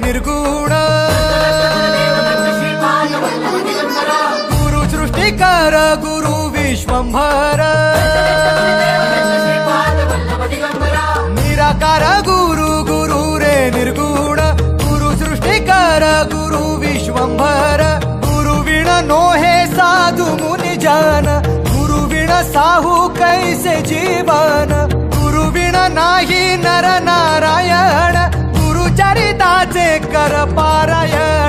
निर्गुण गुरु सृष्टिकर गुरु विश्वंभर निराकार गुरु गुरु रे निर्गुण गुरु सृष्टिकर गुरु विश्वंभर गुरु विण नोहे साधु मुनि जन गुरु विण साहू कैसे जीवन गुरु विण नाही नर नारायण गुरु चरिताचे कर पारायण